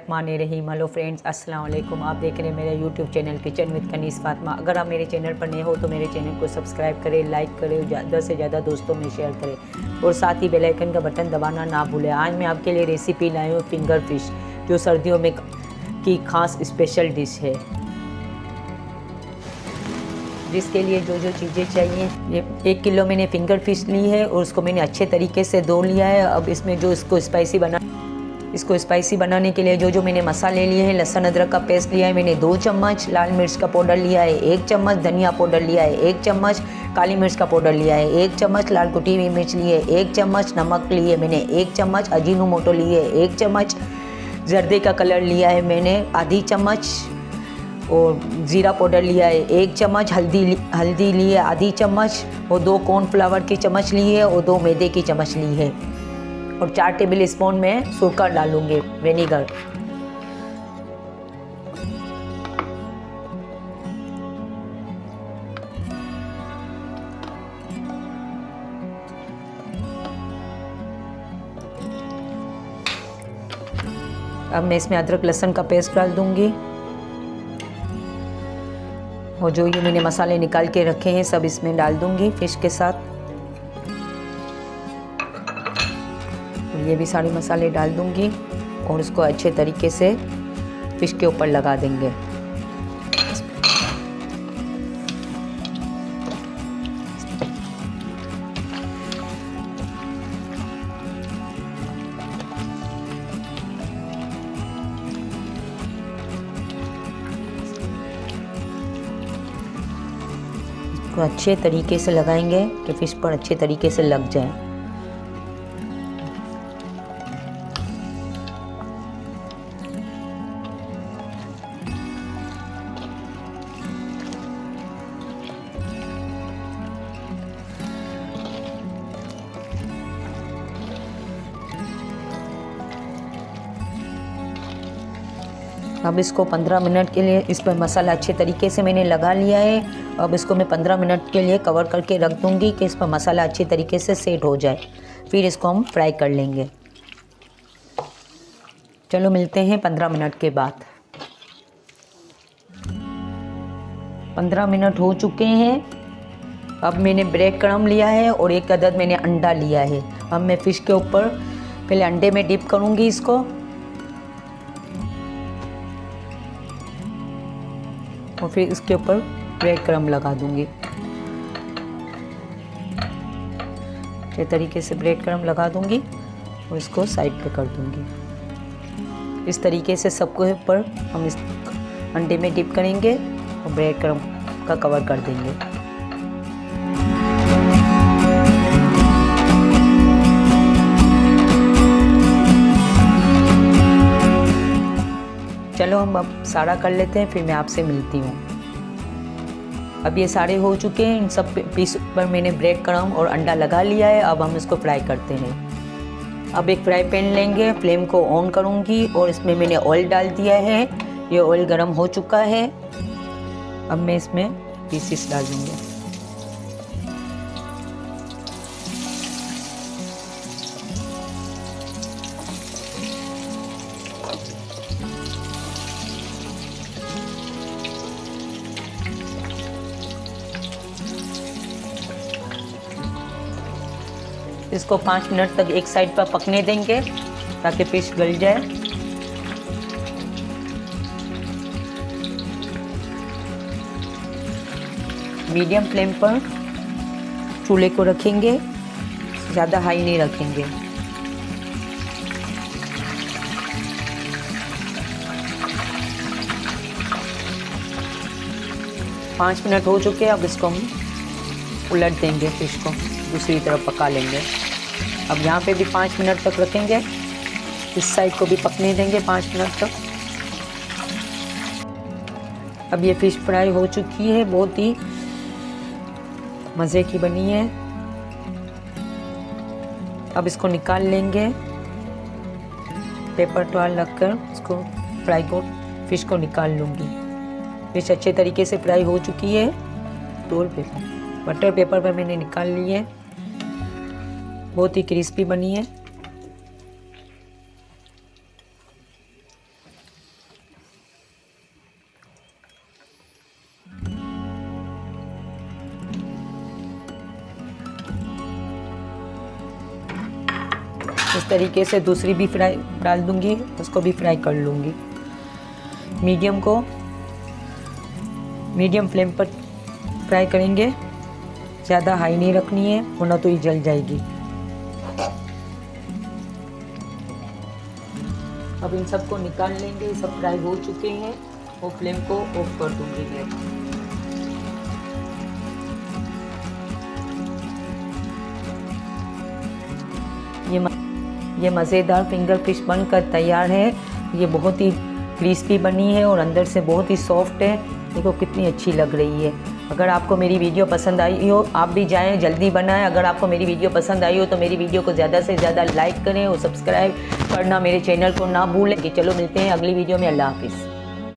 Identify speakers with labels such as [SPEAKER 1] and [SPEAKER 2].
[SPEAKER 1] रहीम। Hello friends, अस्सलाम वालेकुम। आप देख रहे हैं मेरा YouTube channel kitchen with Kaneez Fatima. अगर आप मेरे चैनल पर नए हो तो मेरे चैनल को सब्सक्राइब करें, लाइक करें, ज़्यादा से ज़्यादा दोस्तों में शेयर करें और साथ ही बेल आइकन का बटन दबाना ना भूलें। आज मैं आपके लिए रेसिपी लाई हूँ फिंगर फिश, जो सर्दियों में की खास स्पेशल डिश है। जिसके लिए जो जो चीज़ें चाहिए, ये 1 किलो मैंने फिंगर फिश ली है और उसको मैंने अच्छे तरीके से धो लिया है। अब इसमें जो इसको स्पाइसी बनाने के लिए जो जो मैंने मसाले लिए हैं, लहसुन अदरक का पेस्ट लिया है मैंने 2 चम्मच, लाल मिर्च का पाउडर लिया है 1 चम्मच, धनिया पाउडर लिया है 1 चम्मच, काली मिर्च का पाउडर लिया है 1 चम्मच, लाल कुटी हुई मिर्च ली है 1 चम्मच, नमक लिए मैंने 1 चम्मच, अजीनोमोटो लिए 1 चम्मच, जर्दे का कलर लिया है मैंने आधी चम्मच और ज़ीरा पाउडर लिया है 1 चम्मच, हल्दी ली है आधी चम्मच और 2 कॉर्नफ्लावर की चम्मच ली है और 2 मैदे की चम्मच ली है और 4 टेबल स्पून में सिरका डालूंगी, विनेगर। अब मैं इसमें अदरक लहसुन का पेस्ट डाल दूंगी और जो ये मैंने मसाले निकाल के रखे हैं सब इसमें डाल दूंगी फिश के साथ। और ये भी सारे मसाले डाल दूंगी और इसको अच्छे तरीके से फिश के ऊपर लगा देंगे। इसको अच्छे तरीके से लगाएंगे कि फिश पर अच्छे तरीके से लग जाए। अब इसको 15 मिनट के लिए इस पर मसाला अच्छे तरीके से मैंने लगा लिया है। अब इसको मैं 15 मिनट के लिए कवर करके रख दूंगी कि इस पर मसाला अच्छी तरीके से सेट हो जाए। फिर इसको हम फ्राई कर लेंगे। चलो मिलते हैं 15 मिनट के बाद। 15 मिनट हो चुके हैं। अब मैंने ब्रेड क्रम्ब लिया है और 1 अदद मैंने अंडा लिया है। अब मैं फ़िश के ऊपर पहले अंडे में डिप करूँगी इसको और फिर इसके ऊपर ब्रेड क्रम्ब लगा दूंगी। अच्छे तरीके से ब्रेड क्रम्ब लगा दूंगी और इसको साइड पे कर दूंगी। इस तरीके से सबको ऊपर हम इस अंडे में डिप करेंगे और ब्रेड क्रम्ब का कवर कर देंगे। चलो हम अब सारा कर लेते हैं, फिर मैं आपसे मिलती हूँ। अब ये सारे हो चुके हैं। इन सब पीस पर मैंने ब्रेड क्रम्ब और अंडा लगा लिया है। अब हम इसको फ्राई करते हैं। अब एक फ्राई पैन लेंगे, फ्लेम को ऑन करूँगी और इसमें मैंने ऑयल डाल दिया है। ये ऑयल गर्म हो चुका है। अब मैं इसमें पीसेस डाल दूँगी। इसको 5 मिनट तक एक साइड पर पकने देंगे ताकि फिश गल जाए। मीडियम फ्लेम पर चूल्हे को रखेंगे, ज़्यादा हाई नहीं रखेंगे। पाँच मिनट हो चुके हैं। अब इसको हम उलट देंगे, फिश को दूसरी तरफ पका लेंगे। अब यहाँ पे भी 5 मिनट तक रखेंगे। इस साइड को भी पकने देंगे 5 मिनट तक। अब ये फ़िश फ्राई हो चुकी है, बहुत ही मज़े की बनी है। अब इसको निकाल लेंगे। पेपर टॉवल रखकर इसको फ़िश को निकाल लूँगी। फ़िश अच्छे तरीके से फ्राई हो चुकी है। बटर पेपर पर मैंने निकाल ली है। बहुत ही क्रिस्पी बनी है। इस तरीके से दूसरी भी फ्राई डाल दूंगी, उसको भी फ्राई कर लूँगी। मीडियम फ्लेम पर फ्राई करेंगे, ज़्यादा हाई नहीं रखनी है वरना तो ये जल जाएगी। अब इन सबको निकाल लेंगे, ये सब फ्राई हो चुके हैं और फ्लेम को ऑफ कर दूंगी मैं। ये मज़ेदार फिंगर फिश बनकर तैयार है। ये बहुत ही क्रिस्पी बनी है और अंदर से बहुत ही सॉफ्ट है। देखो कितनी अच्छी लग रही है। अगर आपको मेरी वीडियो पसंद आई हो, आप भी जाएं जल्दी बनाएं। अगर आपको मेरी वीडियो पसंद आई हो तो मेरी वीडियो को ज़्यादा से ज़्यादा लाइक करें और सब्सक्राइब करना मेरे चैनल को ना भूलें। कि चलो मिलते हैं अगली वीडियो में। अल्लाह हाफिज़।